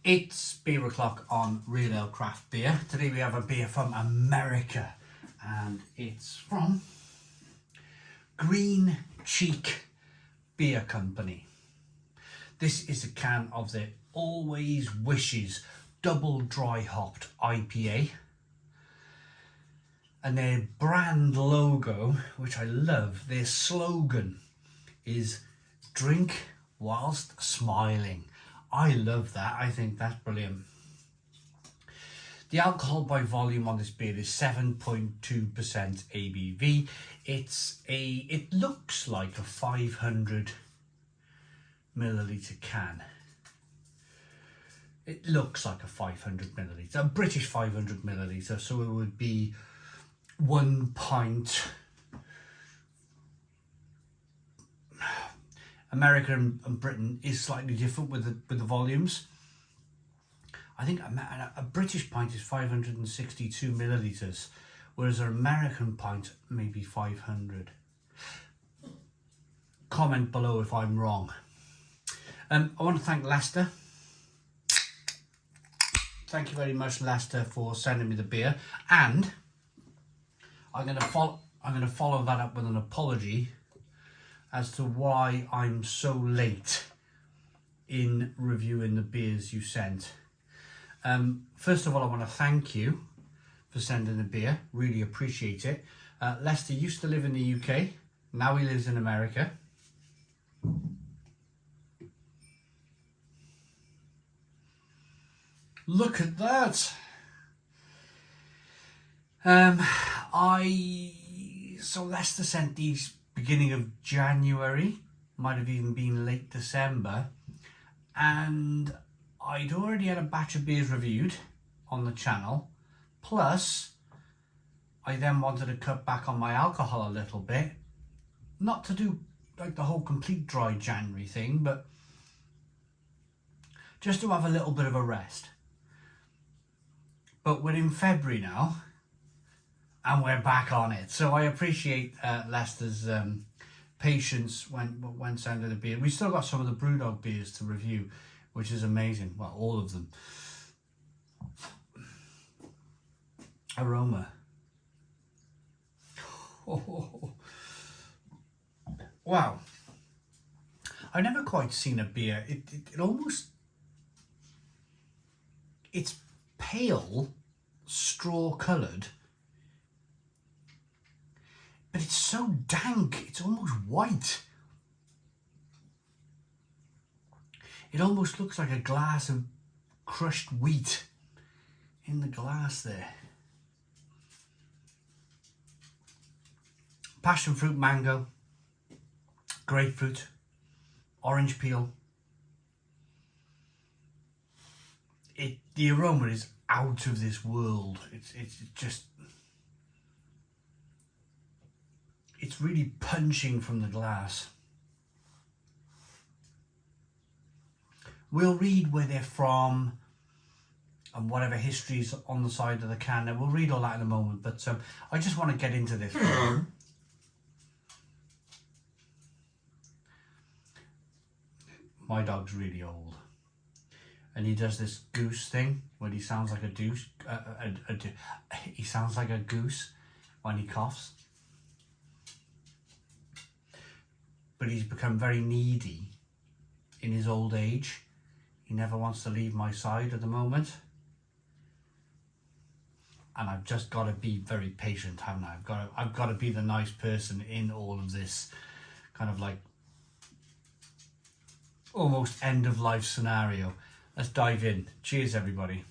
It's beer o'clock on Real Ale Craft Beer. Today we have a beer from America and it's from Green Cheek Beer Company. This is a can of their Always Wishes double dry hopped IPA. And their brand logo, which I love, their slogan is "Drink whilst smiling." I love that. I think that's brilliant. The alcohol by volume on this beer is 7.2% ABV. It looks like a 500 milliliter can. It looks like a 500 milliliter, a British 500 milliliter. So it would be 1 pint. America and Britain is slightly different with the volumes. I think a British pint is 562 milliliters, whereas an American pint may be 500. Comment below if I'm wrong. I want to thank Leicester. Thank you very much, Leicester, for sending me the beer, and I'm going to follow that up with an apology as to why I'm so late in reviewing the beers you sent. First of all, I want to thank you for sending the beer. Really appreciate it. Lester used to live in the UK. Now he lives in America. Look at that. So Lester sent these beginning of January, might have even been late December, and I'd already had a batch of beers reviewed on the channel, plus I then wanted to cut back on my alcohol a little bit, not to do like the whole complete dry January thing, but just to have a little bit of a rest. But we're in February now, and we're back on it. So I appreciate Leicester's patience when sending the beer. We still got some of the Brewdog beers to review, which is amazing. Well, all of them. Aroma. Oh. Wow. I've never quite seen a beer. It almost... It's pale, straw coloured, but it's so dank, it's almost white. It almost looks like a glass of crushed wheat in the glass there. Passion fruit, mango, grapefruit, orange peel. The aroma is out of this world. It's just... It's really punching from the glass. We'll read where they're from and whatever history's on the side of the can. We'll read all that in a moment, but I just want to get into this. My dog's really old, and he does this goose thing when he sounds like a douche. He sounds like a goose when he coughs. But he's become very needy in his old age. He never wants to leave my side at the moment. And I've just got to be very patient, haven't I? I've got to be the nice person in all of this kind of like almost end of life scenario. Let's dive in. Cheers, everybody.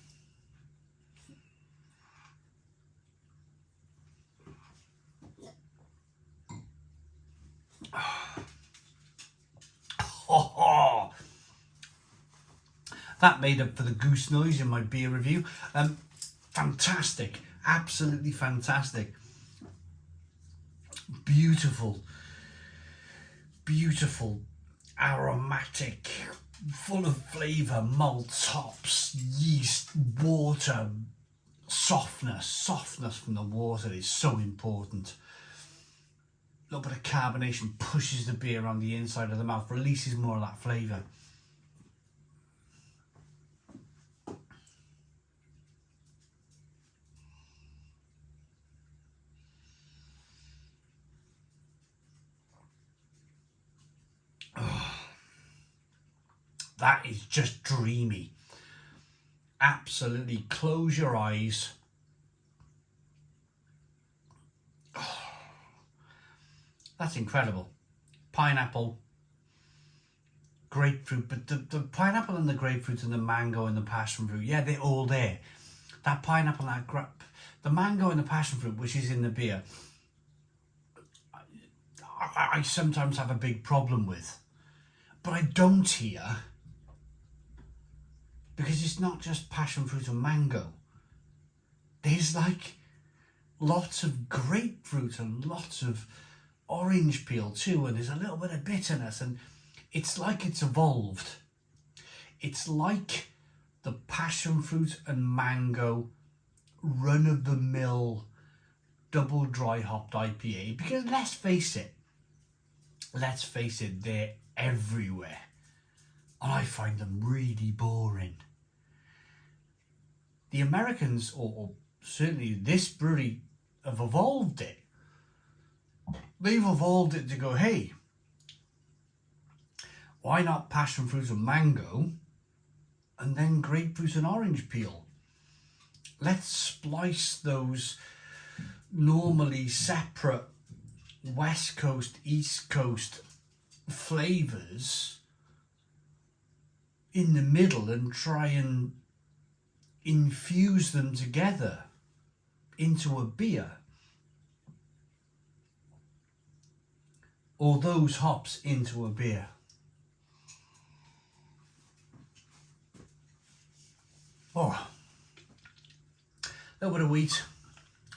Oh, that made up for the goose noise in my beer review. Fantastic, absolutely fantastic. Beautiful, aromatic, full of flavour, malts, hops, yeast, water, softness from the water is so important. A little bit of carbonation pushes the beer on the inside of the mouth, releases more of that flavour. That is just dreamy. Absolutely. Close your eyes. Oh, that's incredible. Pineapple, grapefruit, but the pineapple and the grapefruit and the mango and the passion fruit, yeah, they're all there. That pineapple, the mango and the passion fruit, which is in the beer, I sometimes have a big problem with. But I don't here, because it's not just passion fruit and mango. There's like lots of grapefruit and lots of orange peel too, and there's a little bit of bitterness, and it's like it's evolved. It's like the passion fruit and mango run-of-the-mill double dry hopped IPA, because let's face it, they're everywhere, and I find them really boring. The Americans, or certainly this brewery, have evolved it. They've evolved it to go, hey, why not passion fruit and mango and then grapefruit and orange peel? Let's splice those normally separate West Coast, East Coast flavours in the middle and try and infuse them together into a beer. Or those hops into a beer. Oh, a little bit of wheat.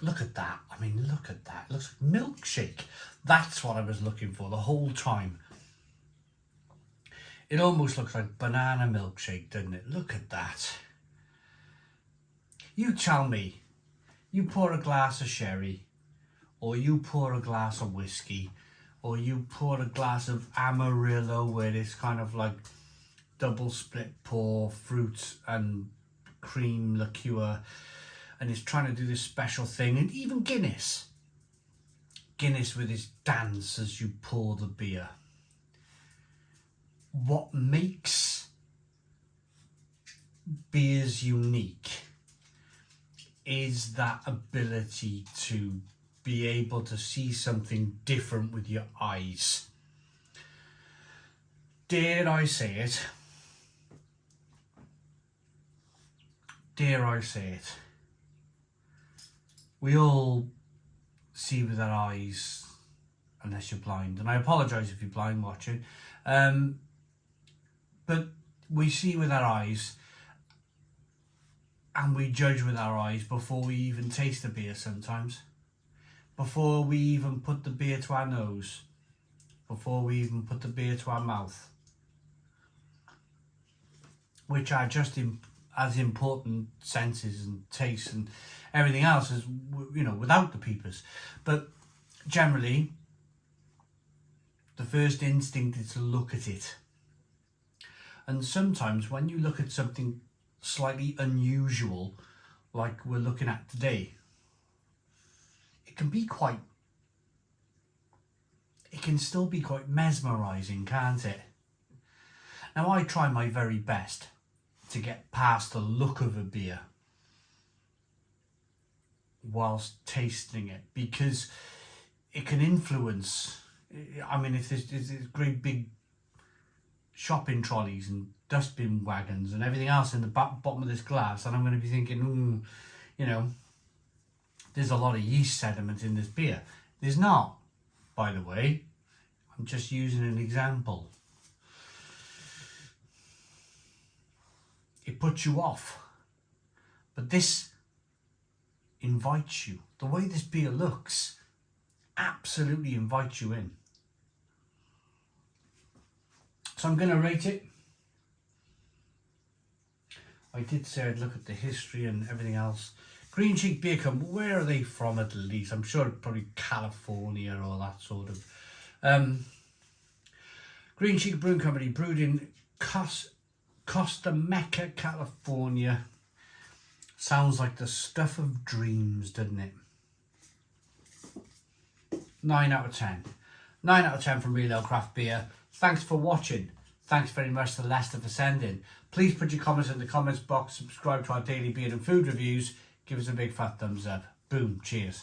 Look at that. I mean, look at that. It looks like milkshake. That's what I was looking for the whole time. It almost looks like banana milkshake, doesn't it? Look at that. You tell me, you pour a glass of sherry, or you pour a glass of whiskey, or you pour a glass of Amarillo, where it's kind of like double split pour, fruit and cream liqueur, and it's trying to do this special thing. And even Guinness with its dance as you pour the beer. What makes beers unique is that ability to be able to see something different with your eyes. Dare I say it? Dare I say it? We all see with our eyes, unless you're blind, and I apologise if you're blind watching, but we see with our eyes, and we judge with our eyes before we even taste the beer sometimes, before we even put the beer to our nose, before we even put the beer to our mouth, which are just as important senses and tastes and everything else as, you know, without the peepers. But generally, the first instinct is to look at it. And sometimes when you look at something slightly unusual, like we're looking at today, it can still be quite mesmerising, can't it? Now, I try my very best to get past the look of a beer whilst tasting it, because it can influence. I mean, if there's great big shopping trolleys and dustbin wagons and everything else in the bottom of this glass, and I'm going to be thinking, you know, there's a lot of yeast sediment in this beer. There's not, by the way. I'm just using an example. It puts you off, but this invites you. The way this beer looks absolutely invites you in. So I'm going to rate it. I did say I'd look at the history and everything else. Green Cheek Beer Company, where are they from at least? I'm sure probably California or that sort of. Green Cheek Brewing Company, brewed in Costa Mesa, California. Sounds like the stuff of dreams, doesn't it? 9 out of 10. 9 out of 10 from Real Ale Craft Beer. Thanks for watching. Thanks very much to Leicester for sending. Please put your comments in the comments box, subscribe to our daily beer and food reviews, give us a big fat thumbs up. Boom, cheers.